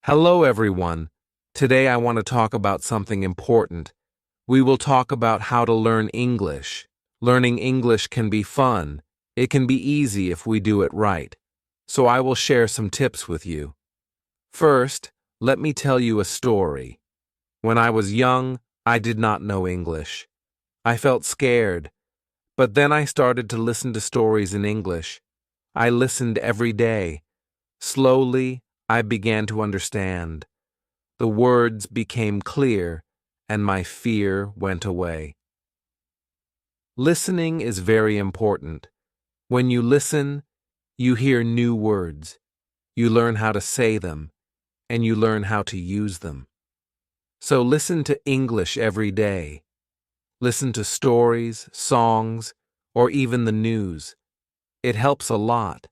Hello, everyone. Today I want to talk about something important. We will talk about how to learn English. Learning English can be fun. It can be easy if we do it right. So I will share some tips with you. First, let me tell you a story. When I was young, I did not know English. I felt scared, but then I started to listen to stories in English. I listened every day. Slowly, I began to understand. The words became clear, and my fear went away. Listening is very important. When you listen, you hear new words. You learn how to say them, and you learn how to use them. So listen to English every day. Listen to stories, songs, or even the news. It helps a lot.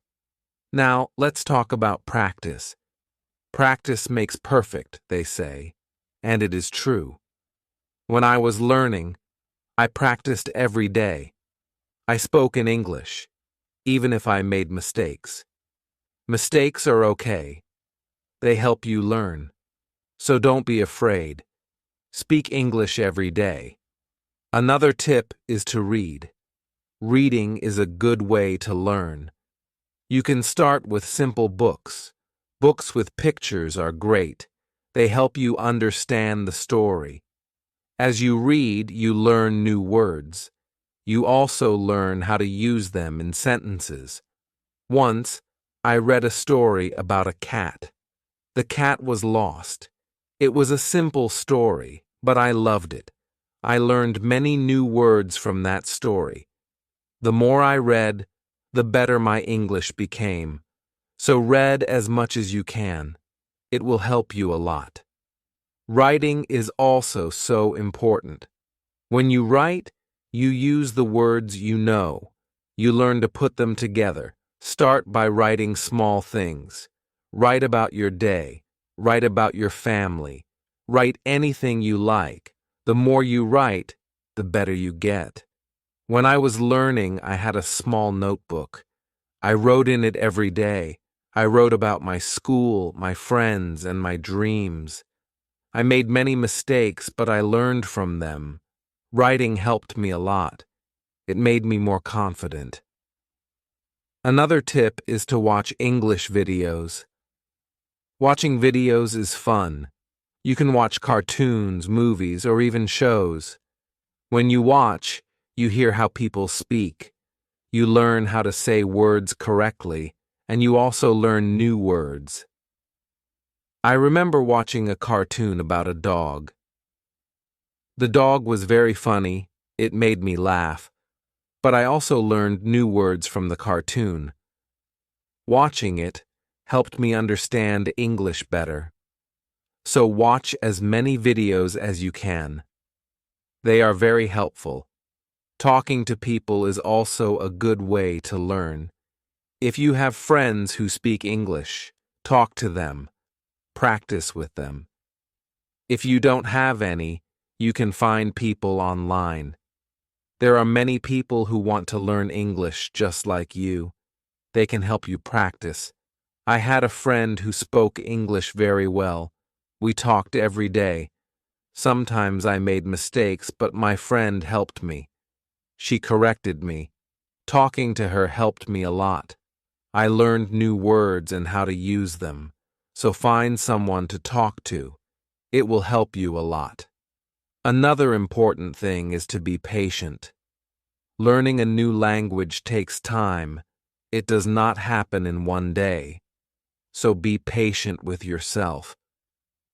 Now, let's talk about practice. Practice makes perfect, they say, and it is true. When I was learning, I practiced every day. I spoke in English, even if I made mistakes. Mistakes are okay. They help you learn. So don't be afraid. Speak English every day. Another tip is to read. Reading is a good way to learn. You can start with simple books. Books with pictures are great. They help you understand the story. As you read, you learn new words. You also learn how to use them in sentences. Once, I read a story about a cat. The cat was lost. It was a simple story, but I loved it. I learned many new words from that story. The more I read, the better my English became. So read as much as you can. It will help you a lot. Writing is also so important. When you write, you use the words you know. You learn to put them together. Start by writing small things. Write about your day. Write about your family. Write anything you like. The more you write, the better you get. When I was learning, I had a small notebook. I wrote in it every day. I wrote about my school, my friends, and my dreams. I made many mistakes, but I learned from them. Writing helped me a lot. It made me more confident. Another tip is to watch English videos. Watching videos is fun. You can watch cartoons, movies, or even shows. When you watch, you hear how people speak. You learn how to say words correctly, and you also learn new words. I remember watching a cartoon about a dog. The dog was very funny. It made me laugh. But I also learned new words from the cartoon. Watching it helped me understand English better. So watch as many videos as you can. They are very helpful. Talking to people is also a good way to learn. If you have friends who speak English, talk to them. Practice with them. If you don't have any, you can find people online. There are many people who want to learn English just like you. They can help you practice. I had a friend who spoke English very well. We talked every day. Sometimes I made mistakes, but my friend helped me. She corrected me. Talking to her helped me a lot. I learned new words and how to use them. So find someone to talk to. It will help you a lot. Another important thing is to be patient. Learning a new language takes time. It does not happen in one day. So be patient with yourself.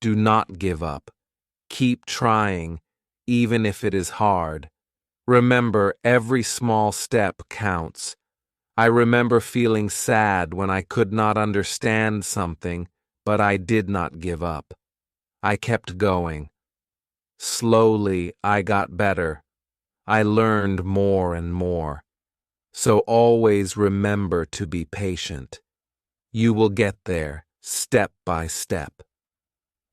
Do not give up. Keep trying, even if it is hard. Remember, every small step counts. I remember feeling sad when I could not understand something, but I did not give up. I kept going. Slowly, I got better. I learned more and more. So always remember to be patient. You will get there, step by step.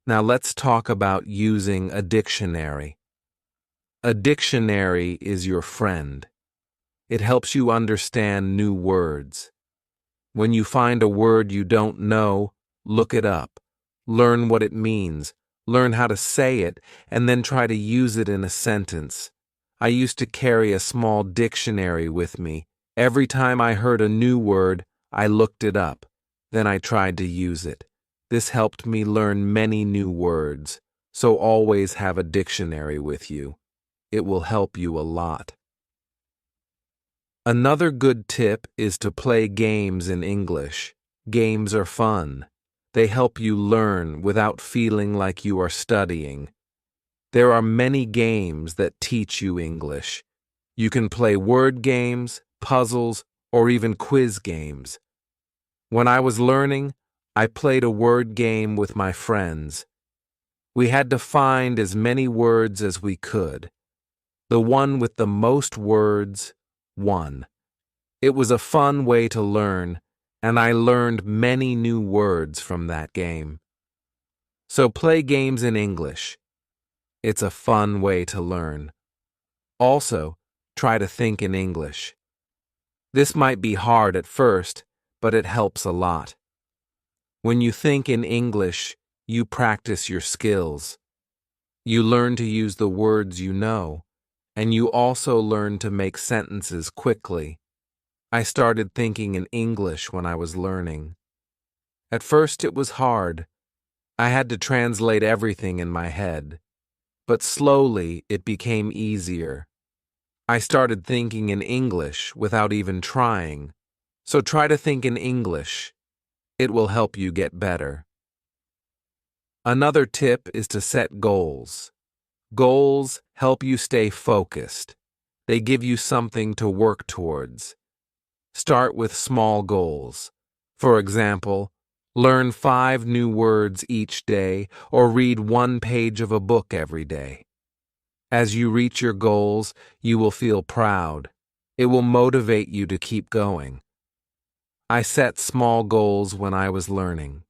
Now let's talk about using a dictionary. A dictionary is your friend. It helps you understand new words. When you find a word you don't know, look it up. Learn what it means, learn how to say it, and then try to use it in a sentence. I used to carry a small dictionary with me. Every time I heard a new word, I looked it up. Then I tried to use it. This helped me learn many new words, so always have a dictionary with you. It will help you a lot. Another good tip is to play games in English. Games are fun. They help you learn without feeling like you are studying. There are many games that teach you English. You can play word games, puzzles, or even quiz games. When I was learning, I played a word game with my friends. We had to find as many words as we could. The one with the most words won. It was a fun way to learn, and I learned many new words from that game. So play games in English. It's a fun way to learn. Also, try to think in English. This might be hard at first, but it helps a lot. When you think in English, you practice your skills. You learn to use the words you know, and you also learn to make sentences quickly. I started thinking in English when I was learning. At first it was hard. I had to translate everything in my head. But slowly it became easier. I started thinking in English without even trying. So try to think in English. It will help you get better. Another tip is to set goals. Goals help you stay focused. They give you something to work towards. Start with small goals. For example, learn 5 new words each day or read 1 page of a book every day. As you reach your goals, you will feel proud. It will motivate you to keep going. I set small goals when I was learning.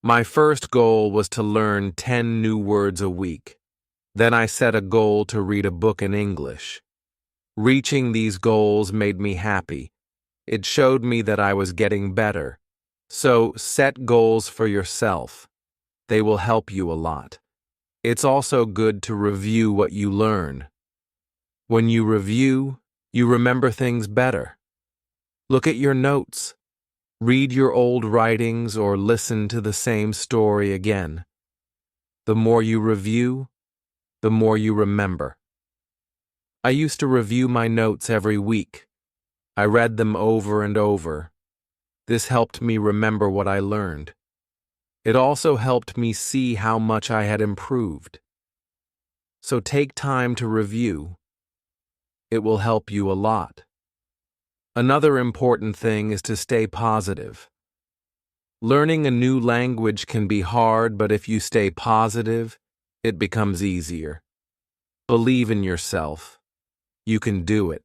My first goal was to learn 10 new words a week. Then I set a goal to read a book in English. Reaching these goals made me happy. It showed me that I was getting better. So set goals for yourself. They will help you a lot. It's also good to review what you learn. When you review, you remember things better. Look at your notes. Read your old writings or listen to the same story again. The more you review, the more you remember. I used to review my notes every week. I read them over and over. This helped me remember what I learned. It also helped me see how much I had improved. So take time to review. It will help you a lot. Another important thing is to stay positive. Learning a new language can be hard, but if you stay positive, it becomes easier. Believe in yourself. You can do it.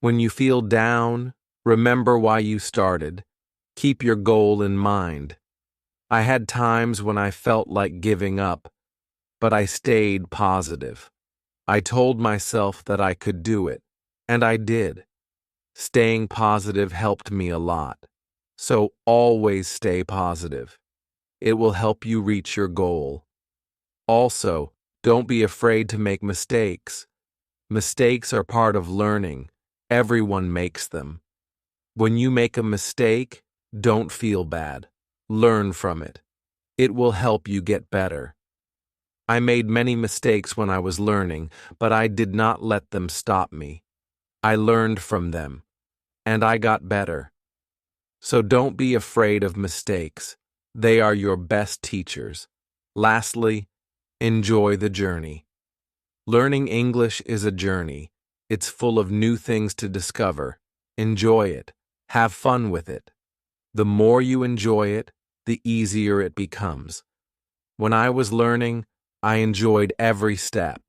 When you feel down, remember why you started. Keep your goal in mind. I had times when I felt like giving up, but I stayed positive. I told myself that I could do it, and I did. Staying positive helped me a lot. So always stay positive. It will help you reach your goal. Also, don't be afraid to make mistakes. Mistakes are part of learning. Everyone makes them. When you make a mistake, don't feel bad. Learn from it. It will help you get better. I made many mistakes when I was learning, but I did not let them stop me. I learned from them, and I got better. So don't be afraid of mistakes. They are your best teachers. Lastly, enjoy the journey. Learning English is a journey. It's full of new things to discover. Enjoy it. Have fun with it. The more you enjoy it, the easier it becomes. When I was learning, I enjoyed every step.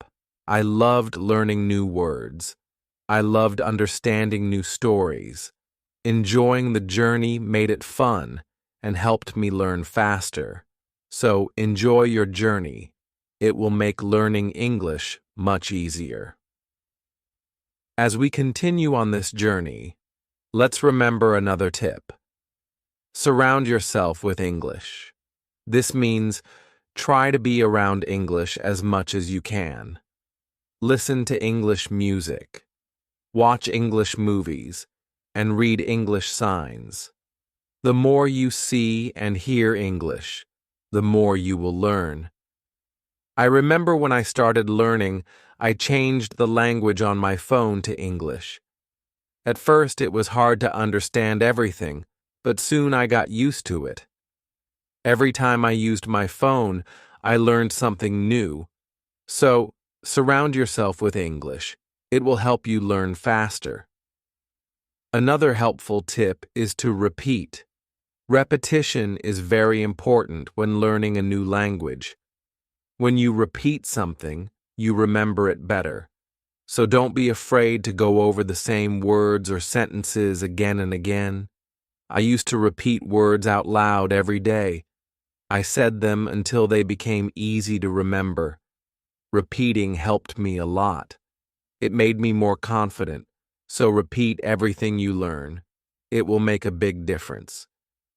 I loved learning new words. I loved understanding new stories. Enjoying the journey made it fun and helped me learn faster. So enjoy your journey. It will make learning English much easier. As we continue on this journey, let's remember another tip. Surround yourself with English. This means try to be around English as much as you can. Listen to English music, watch English movies, and read English signs. The more you see and hear English, the more you will learn. I remember when I started learning, I changed the language on my phone to English. At first, it was hard to understand everything, but soon I got used to it. Every time I used my phone, I learned something new. So, surround yourself with English. It will help you learn faster. Another helpful tip is to repeat. Repetition is very important when learning a new language. When you repeat something, you remember it better. So don't be afraid to go over the same words or sentences again and again. I used to repeat words out loud every day. I said them until they became easy to remember. Repeating helped me a lot. It made me more confident. So repeat everything you learn. It will make a big difference.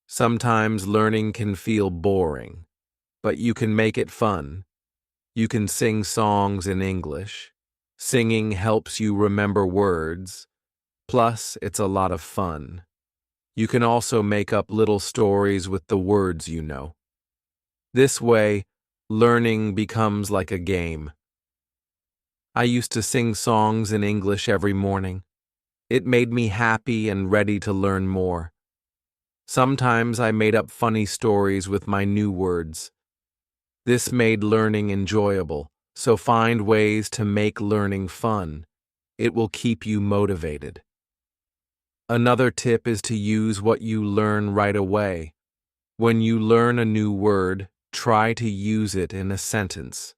Sometimes learning can feel boring, but you can make it fun. You can sing songs in English. Singing helps you remember words. Plus, it's a lot of fun. You can also make up little stories with the words you know. This way, learning becomes like a game. I used to sing songs in English every morning. It made me happy and ready to learn more. Sometimes I made up funny stories with my new words. This made learning enjoyable, so find ways to make learning fun. It will keep you motivated. Another tip is to use what you learn right away. When you learn a new word, try to use it in a sentence.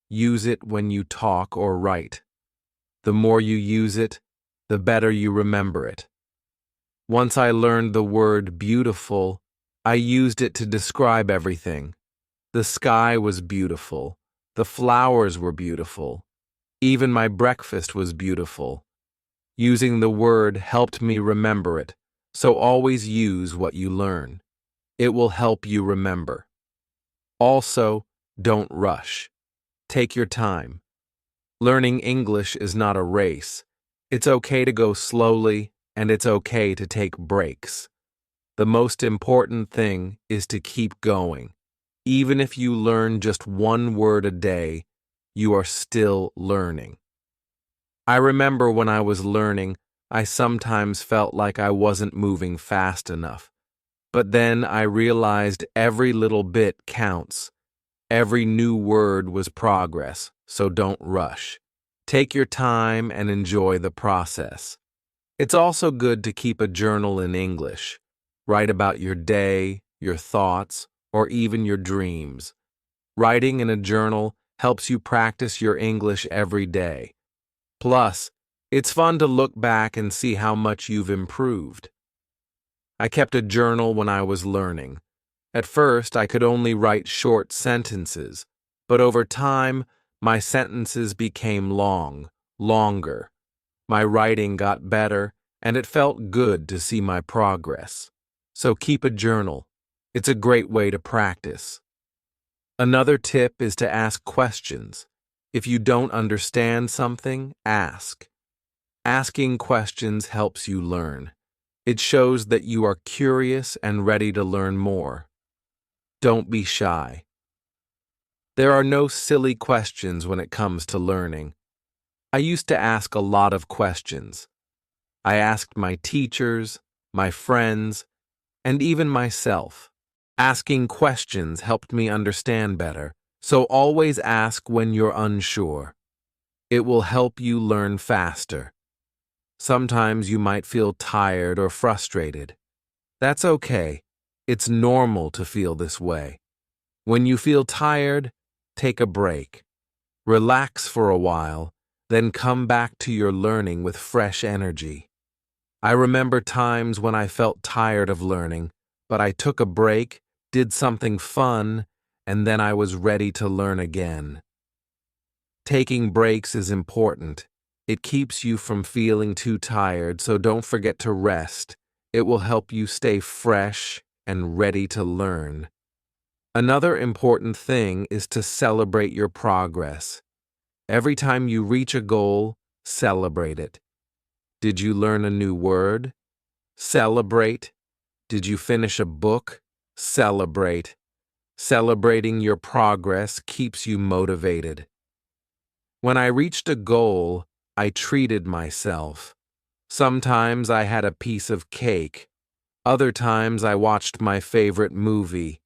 Use it when you talk or write. The more you use it, the better you remember it. Once I learned the word beautiful, I used it to describe everything. The sky was beautiful. The flowers were beautiful. Even my breakfast was beautiful. Using the word helped me remember it, so always use what you learn. It will help you remember. Also, don't rush. Take your time. Learning English is not a race. It's okay to go slowly, and it's okay to take breaks. The most important thing is to keep going. Even if you learn just one word a day, you are still learning. I remember when I was learning, I sometimes felt like I wasn't moving fast enough. But then I realized every little bit counts. Every new word was progress, so don't rush. Take your time and enjoy the process. It's also good to keep a journal in English. Write about your day, your thoughts, or even your dreams. Writing in a journal helps you practice your English every day. Plus, it's fun to look back and see how much you've improved. I kept a journal when I was learning. At first, I could only write short sentences, but over time, my sentences became longer. My writing got better, and it felt good to see my progress. So keep a journal. It's a great way to practice. Another tip is to ask questions. If you don't understand something, ask. Asking questions helps you learn. It shows that you are curious and ready to learn more. Don't be shy. There are no silly questions when it comes to learning. I used to ask a lot of questions. I asked my teachers, my friends, and even myself. Asking questions helped me understand better, so always ask when you're unsure. It will help you learn faster. Sometimes you might feel tired or frustrated. That's okay. It's normal to feel this way. When you feel tired, take a break. Relax for a while, then come back to your learning with fresh energy. I remember times when I felt tired of learning, but I took a break, did something fun, and then I was ready to learn again. Taking breaks is important. It keeps you from feeling too tired, so don't forget to rest. It will help you stay fresh and ready to learn. Another important thing is to celebrate your progress. Every time you reach a goal, celebrate it. Did you learn a new word? Celebrate. Did you finish a book? Celebrate. Celebrating your progress keeps you motivated. When I reached a goal, I treated myself. Sometimes I had a piece of cake. Other times I watched my favorite movie.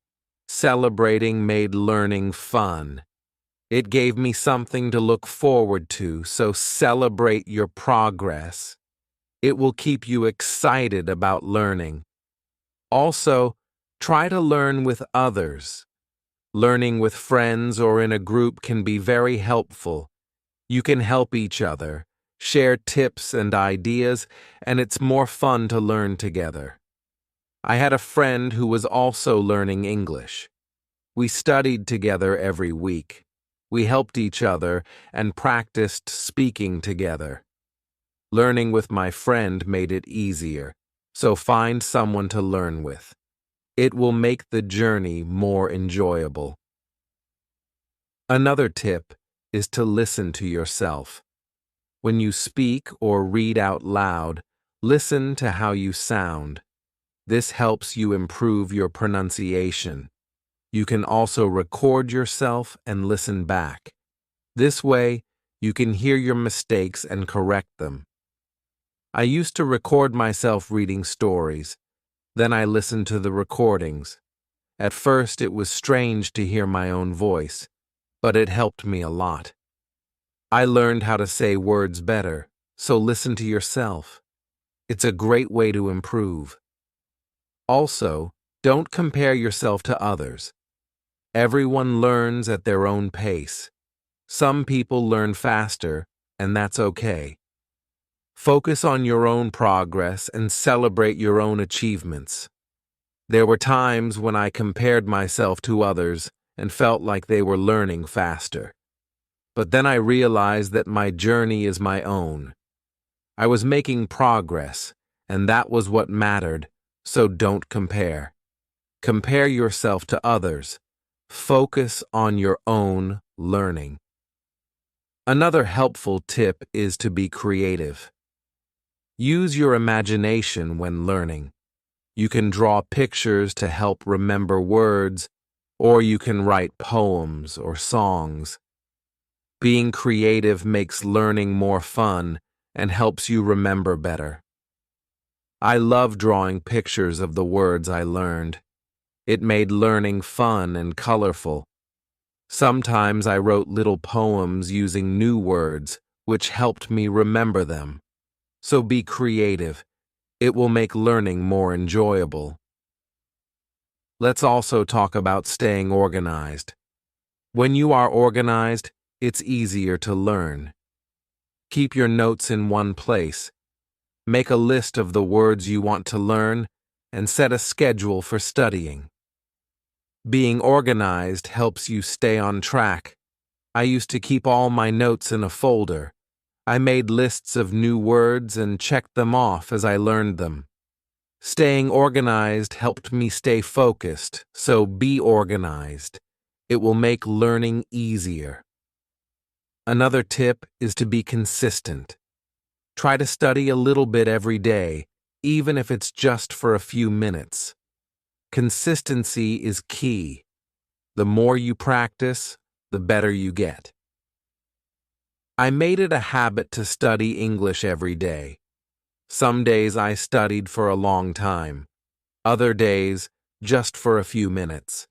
Celebrating made learning fun. It gave me something to look forward to, so celebrate your progress. It will keep you excited about learning. Also, try to learn with others. Learning with friends or in a group can be very helpful. You can help each other, share tips and ideas, and it's more fun to learn together. I had a friend who was also learning English. We studied together every week. We helped each other and practiced speaking together. Learning with my friend made it easier, so find someone to learn with. It will make the journey more enjoyable. Another tip is to listen to yourself. When you speak or read out loud, listen to how you sound. This helps you improve your pronunciation. You can also record yourself and listen back. This way, you can hear your mistakes and correct them. I used to record myself reading stories. Then I listened to the recordings. At first, it was strange to hear my own voice, but it helped me a lot. I learned how to say words better, so listen to yourself. It's a great way to improve. Also, don't compare yourself to others. Everyone learns at their own pace. Some people learn faster, and that's okay. Focus on your own progress and celebrate your own achievements. There were times when I compared myself to others and felt like they were learning faster. But then I realized that my journey is my own. I was making progress, and that was what mattered, so don't compare. Compare yourself to others. Focus on your own learning. Another helpful tip is to be creative. Use your imagination when learning. You can draw pictures to help remember words, or you can write poems or songs. Being creative makes learning more fun and helps you remember better. I love drawing pictures of the words I learned. It made learning fun and colorful. Sometimes I wrote little poems using new words, which helped me remember them. So be creative. It will make learning more enjoyable. Let's also talk about staying organized. When you are organized, it's easier to learn. Keep your notes in one place. Make a list of the words you want to learn and set a schedule for studying. Being organized helps you stay on track. I used to keep all my notes in a folder. I made lists of new words and checked them off as I learned them. Staying organized helped me stay focused, so be organized. It will make learning easier. Another tip is to be consistent. Try to study a little bit every day, even if it's just for a few minutes. Consistency is key. The more you practice, the better you get. I made it a habit to study English every day. Some days I studied for a long time. Other days, just for a few minutes.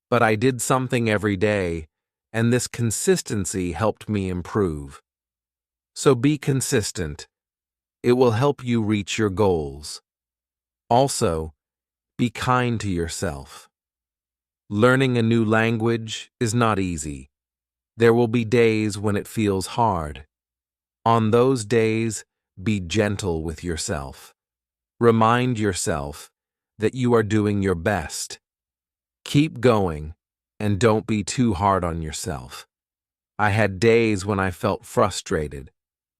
But I did something every day, and this consistency helped me improve. So be consistent. It will help you reach your goals. Also, be kind to yourself. Learning a new language is not easy. There will be days when it feels hard. On those days, be gentle with yourself. Remind yourself that you are doing your best. Keep going, and don't be too hard on yourself. I had days when I felt frustrated,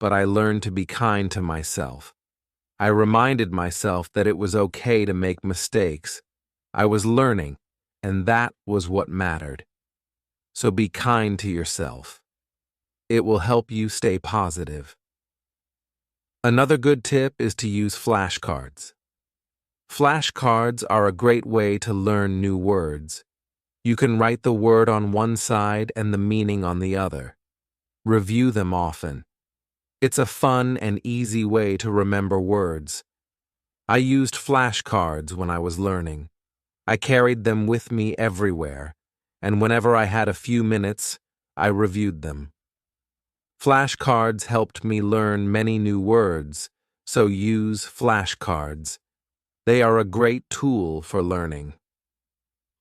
but I learned to be kind to myself. I reminded myself that it was okay to make mistakes. I was learning, and that was what mattered. So be kind to yourself. It will help you stay positive. Another good tip is to use flashcards. Flashcards are a great way to learn new words. You can write the word on one side and the meaning on the other. Review them often. It's a fun and easy way to remember words. I used flashcards when I was learning. I carried them with me everywhere, and whenever I had a few minutes, I reviewed them. Flashcards helped me learn many new words, so use flashcards. They are a great tool for learning.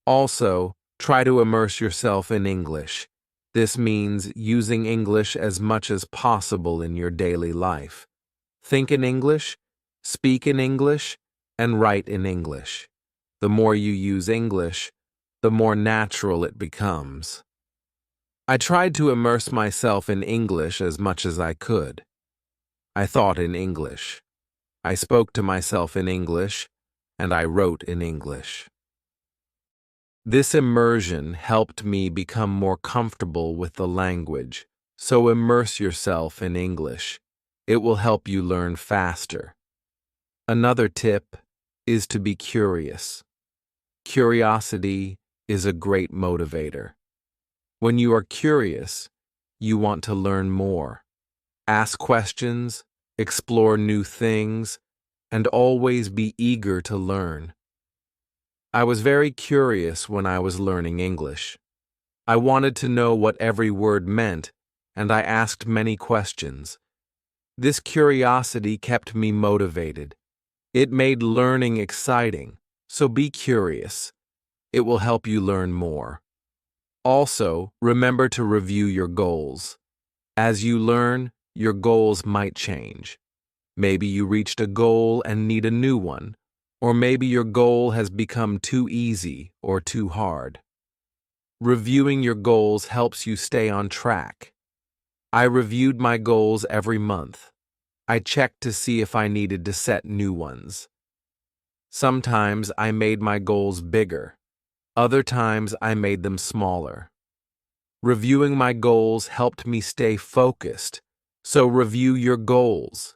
Also, try to immerse yourself in English. This means using English as much as possible in your daily life. Think in English, speak in English, and write in English. The more you use English, the more natural it becomes. I tried to immerse myself in English as much as I could. I thought in English. I spoke to myself in English, and I wrote in English. This immersion helped me become more comfortable with the language, so immerse yourself in English. It will help you learn faster. Another tip is to be curious. Curiosity is a great motivator. When you are curious, you want to learn more. Ask questions, explore new things, and always be eager to learn. I was very curious when I was learning English. I wanted to know what every word meant, and I asked many questions. This curiosity kept me motivated. It made learning exciting, so be curious. It will help you learn more. Also, remember to review your goals. As you learn, your goals might change. Maybe you reached a goal and need a new one, or maybe your goal has become too easy or too hard. Reviewing your goals helps you stay on track. I reviewed my goals every month. I checked to see if I needed to set new ones. Sometimes I made my goals bigger. Other times I made them smaller. Reviewing my goals helped me stay focused, so review your goals.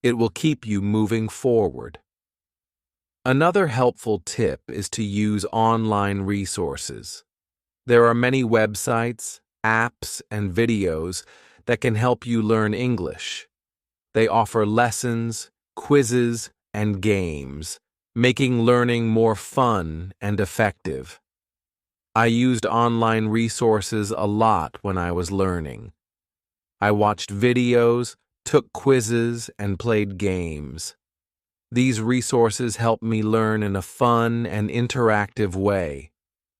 It will keep you moving forward. Another helpful tip is to use online resources. There are many websites, apps, and videos that can help you learn English. They offer lessons, quizzes, and games, making learning more fun and effective. I used online resources a lot when I was learning. I watched videos, took quizzes, and played games. These resources help me learn in a fun and interactive way.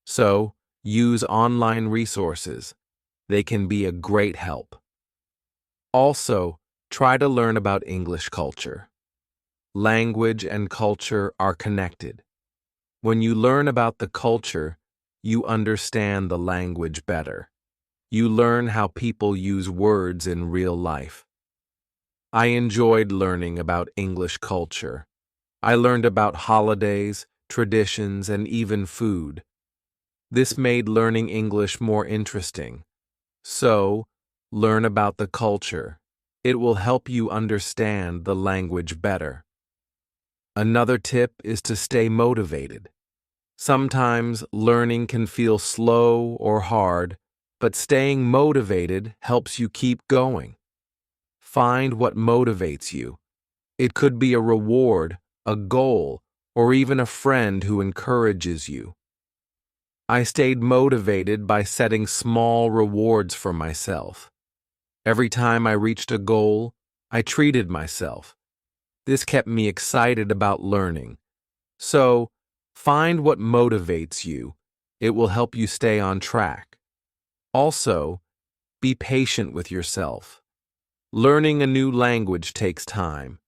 So, use online resources. They can be a great help. Also, try to learn about English culture. Language and culture are connected. When you learn about the culture, you understand the language better. You learn how people use words in real life. I enjoyed learning about English culture. I learned about holidays, traditions, and even food. This made learning English more interesting. So, learn about the culture. It will help you understand the language better. Another tip is to stay motivated. Sometimes learning can feel slow or hard, but staying motivated helps you keep going. Find what motivates you. It could be a reward, a goal, or even a friend who encourages you. I stayed motivated by setting small rewards for myself. Every time I reached a goal, I treated myself. This kept me excited about learning. So, find what motivates you. It will help you stay on track. Also, be patient with yourself. Learning a new language takes time.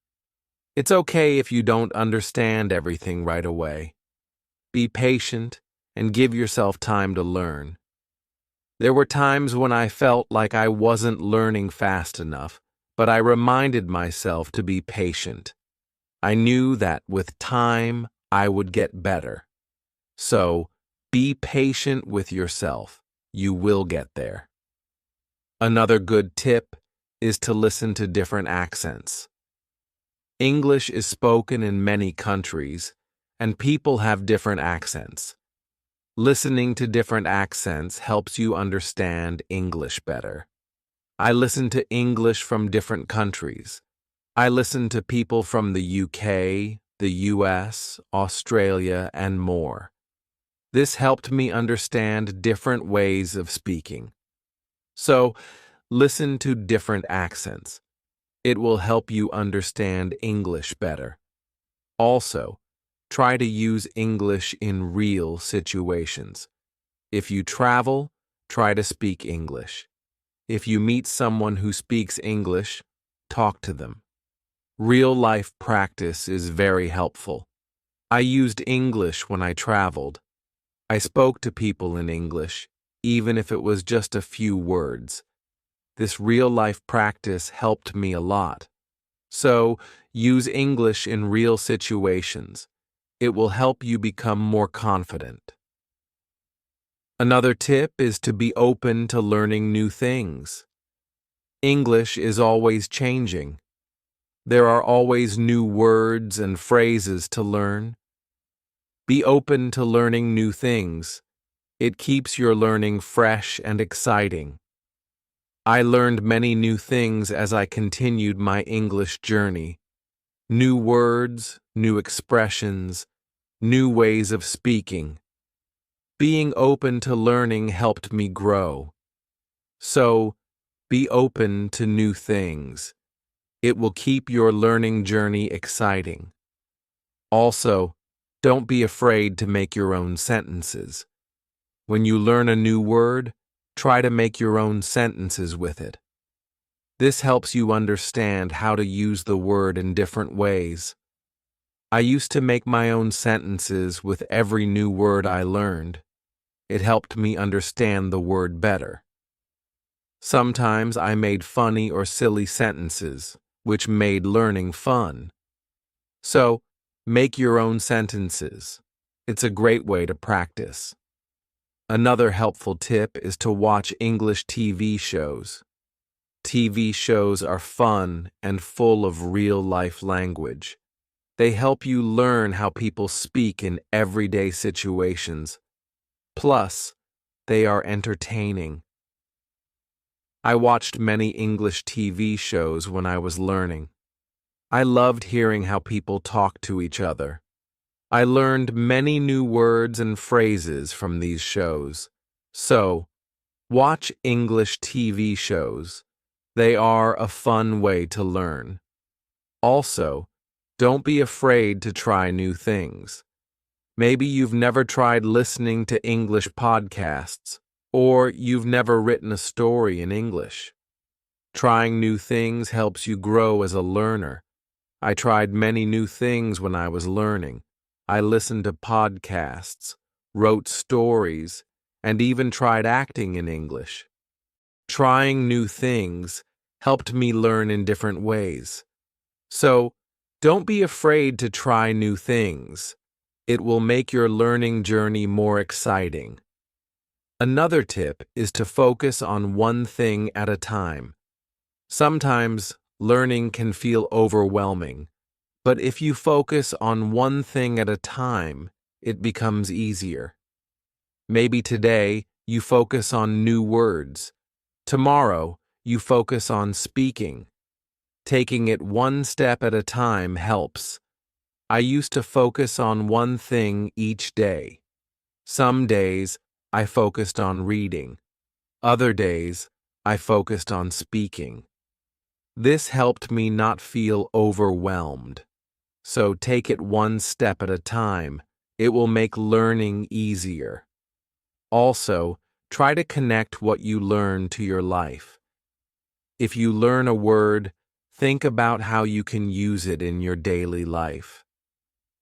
It's okay if you don't understand everything right away. Be patient and give yourself time to learn. There were times when I felt like I wasn't learning fast enough, but I reminded myself to be patient. I knew that with time, I would get better. So, Be patient with yourself. You will get there. Another good tip is to listen to different accents. English is spoken in many countries, and people have different accents. Listening to different accents helps you understand English better. I listen to English from different countries. I listen to people from the UK, the US, Australia, and more. This helped me understand different ways of speaking. So, listen to different accents. It will help you understand English better. Also, try to use English in real situations. If you travel, try to speak English. If you meet someone who speaks English, talk to them. Real-life practice is very helpful. I used English when I traveled. I spoke to people in English, even if it was just a few words. This real-life practice helped me a lot. So, use English in real situations. It will help you become more confident. Another tip is to be open to learning new things. English is always changing. There are always new words and phrases to learn. Be open to learning new things. It keeps your learning fresh and exciting. I learned many new things as I continued my English journey. New words, new expressions, new ways of speaking. Being open to learning helped me grow. So, be open to new things. It will keep your learning journey exciting. Also, don't be afraid to make your own sentences. When you learn a new word, try to make your own sentences with it. This helps you understand how to use the word in different ways. I used to make my own sentences with every new word I learned. It helped me understand the word better. Sometimes I made funny or silly sentences, which made learning fun. So, make your own sentences. It's a great way to practice. Another helpful tip is to watch English TV shows. TV shows are fun and full of real-life language. They help you learn how people speak in everyday situations. Plus, they are entertaining. I watched many English TV shows when I was learning. I loved hearing how people talk to each other. I learned many new words and phrases from these shows. So, watch English TV shows. They are a fun way to learn. Also, don't be afraid to try new things. Maybe you've never tried listening to English podcasts, or you've never written a story in English. Trying new things helps you grow as a learner. I tried many new things when I was learning. I listened to podcasts, wrote stories, and even tried acting in English. Trying new things helped me learn in different ways. So, don't be afraid to try new things. It will make your learning journey more exciting. Another tip is to focus on one thing at a time. Sometimes learning can feel overwhelming, but if you focus on one thing at a time, it becomes easier. Maybe today you focus on new words. Tomorrow you focus on speaking. Taking it one step at a time helps. I used to focus on one thing each day. Some days I focused on reading. Other days I focused on speaking. This helped me not feel overwhelmed. So take it one step at a time. It will make learning easier. Also, try to connect what you learn to your life. If you learn a word, think about how you can use it in your daily life.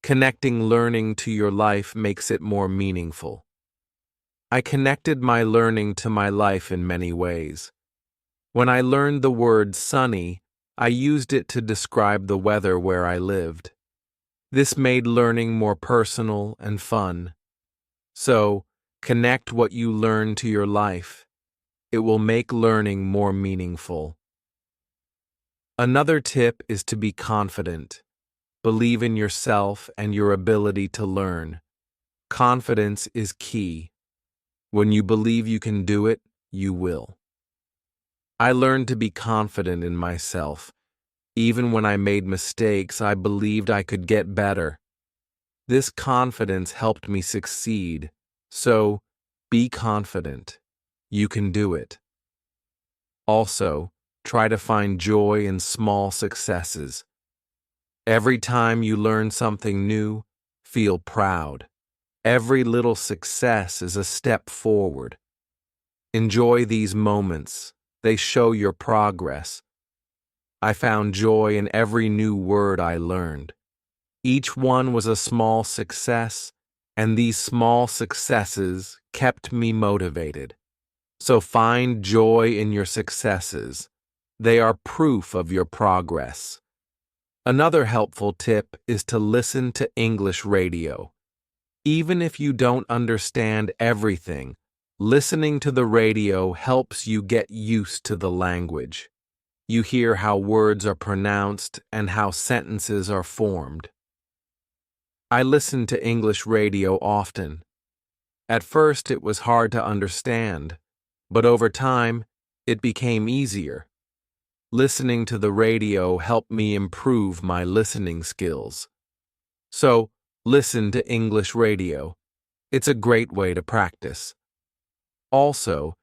Connecting learning to your life makes it more meaningful. I connected my learning to my life in many ways. When I learned the word sunny, I used it to describe the weather where I lived. This made learning more personal and fun. So, Connect what you learn to your life. It will make learning more meaningful. Another tip is to be confident. Believe in yourself and your ability to learn. Confidence is key. When you believe you can do it, you will. I learned to be confident in myself. Even when I made mistakes, I believed I could get better. This confidence helped me succeed. So, be confident. You can do it. Also, try to find joy in small successes. Every time you learn something new, feel proud. Every little success is a step forward. Enjoy these moments. They show your progress. I found joy in every new word I learned. Each one was a small success, and these small successes kept me motivated. So find joy in your successes. They are proof of your progress. Another helpful tip is to listen to English radio. Even if you don't understand everything, listening to the radio helps you get used to the language. You hear how words are pronounced and how sentences are formed. I listen to English radio often. At first, it was hard to understand, but over time, it became easier. Listening to the radio helped me improve my listening skills. So, listen to English radio. It's a great way to practice. Also,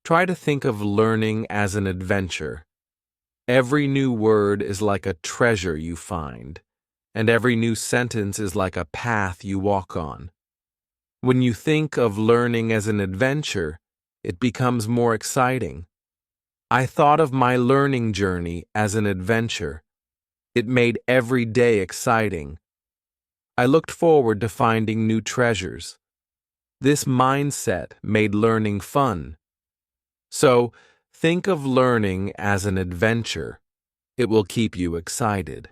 try to think of learning as an adventure. Every new word is like a treasure you find, and every new sentence is like a path you walk on. When you think of learning as an adventure, it becomes more exciting. I thought of my learning journey as an adventure. It made every day exciting. I looked forward to finding new treasures. This mindset made learning fun. So, think of learning as an adventure. It will keep you excited.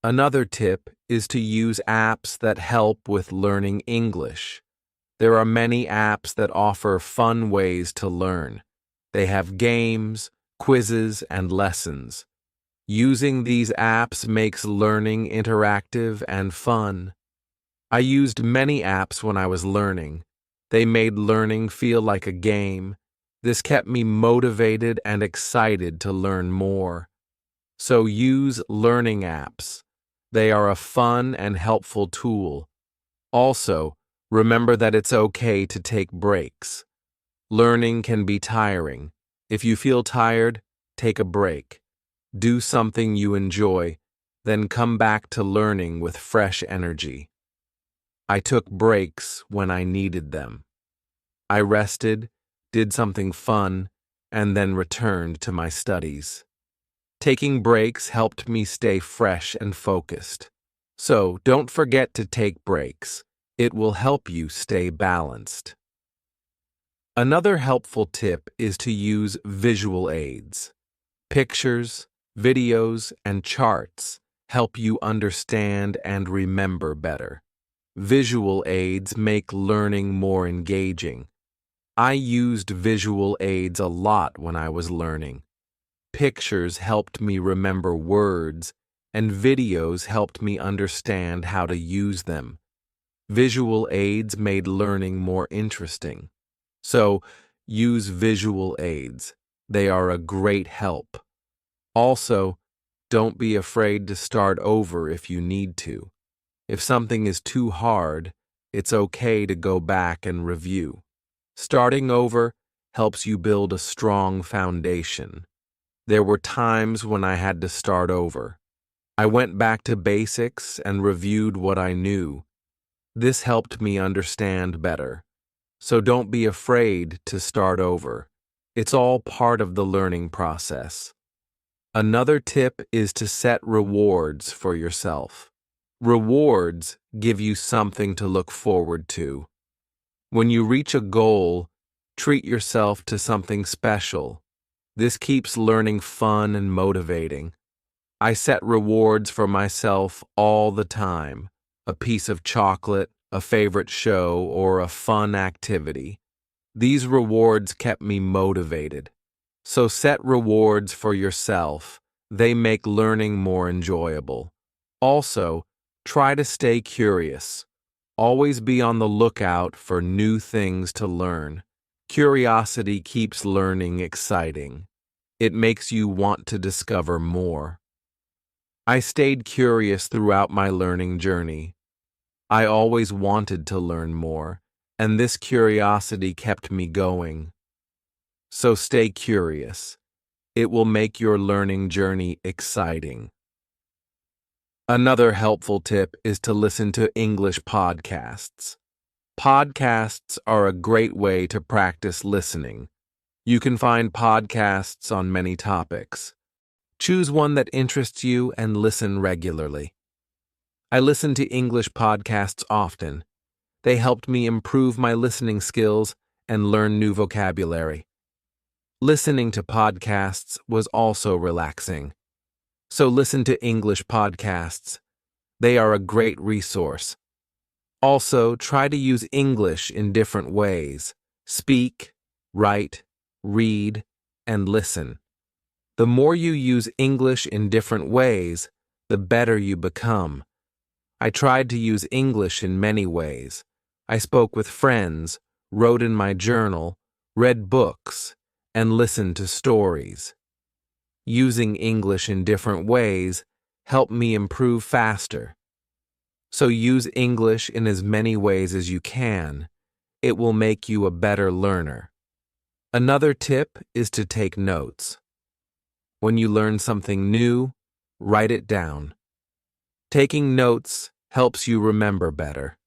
Another tip is to use apps that help with learning English. There are many apps that offer fun ways to learn. They have games, quizzes, and lessons. Using these apps makes learning interactive and fun. I used many apps when I was learning. They made learning feel like a game. This kept me motivated and excited to learn more. So use learning apps. They are a fun and helpful tool. Also, remember that it's okay to take breaks. Learning can be tiring. If you feel tired, take a break. Do something you enjoy, then come back to learning with fresh energy. I took breaks when I needed them. I rested, did something fun, and then returned to my studies. Taking breaks helped me stay fresh and focused. So, don't forget to take breaks. It will help you stay balanced. Another helpful tip is to use visual aids. Pictures, videos, and charts help you understand and remember better. Visual aids make learning more engaging. I used visual aids a lot when I was learning. Pictures helped me remember words, and videos helped me understand how to use them. Visual aids made learning more interesting. So, use visual aids. They are a great help. Also, don't be afraid to start over if you need to. If something is too hard, it's okay to go back and review. Starting over helps you build a strong foundation. There were times when I had to start over. I went back to basics and reviewed what I knew. This helped me understand better. So don't be afraid to start over. It's all part of the learning process. Another tip is to set rewards for yourself. Rewards give you something to look forward to. When you reach a goal, treat yourself to something special. This keeps learning fun and motivating. I set rewards for myself all the time. A piece of chocolate, a favorite show, or a fun activity. These rewards kept me motivated. So set rewards for yourself. They make learning more enjoyable. Also, try to stay curious. Always be on the lookout for new things to learn. Curiosity keeps learning exciting. It makes you want to discover more. I stayed curious throughout my learning journey. I always wanted to learn more, and this curiosity kept me going. So stay curious. It will make your learning journey exciting. Another helpful tip is to listen to English podcasts. Podcasts are a great way to practice listening. You can find podcasts on many topics. Choose one that interests you and listen regularly. I listen to English podcasts often. They helped me improve my listening skills and learn new vocabulary. Listening to podcasts was also relaxing. So listen to English podcasts. They are a great resource. Also, try to use English in different ways. Speak, write, read, and listen. The more you use English in different ways, the better you become. I tried to use English in many ways. I spoke with friends, wrote in my journal, read books, and listened to stories. Using English in different ways helped me improve faster. So use English in as many ways as you can. It will make you a better learner. Another tip is to take notes. When you learn something new, write it down. Taking notes helps you remember better.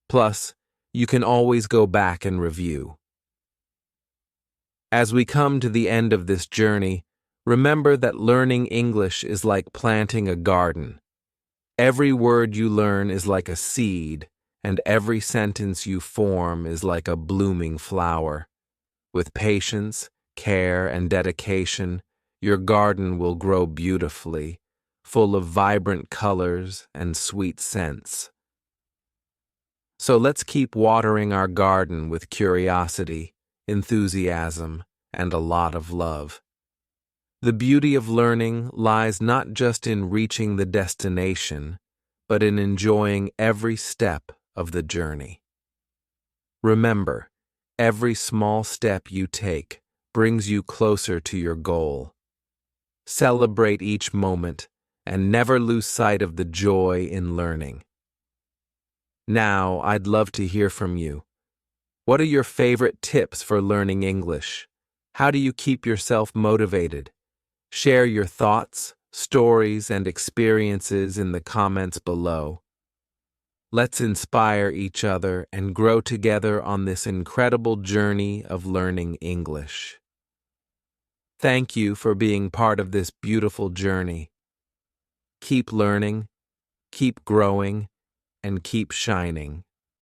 Plus, you can always go back and review. As we come to the end of this journey, remember that learning English is like planting a garden. Every word you learn is like a seed, and every sentence you form is like a blooming flower. With patience, care, and dedication, your garden will grow beautifully, full of vibrant colors and sweet scents. So let's keep watering our garden with curiosity, enthusiasm, and a lot of love. The beauty of learning lies not just in reaching the destination, but in enjoying every step of the journey. Remember, every small step you take brings you closer to your goal. Celebrate each moment and never lose sight of the joy in learning. Now, I'd love to hear from you. What are your favorite tips for learning English? How do you keep yourself motivated? Share your thoughts, stories, and experiences in the comments below. Let's inspire each other and grow together on this incredible journey of learning English. Thank you for being part of this beautiful journey. Keep learning, keep growing, and keep shining.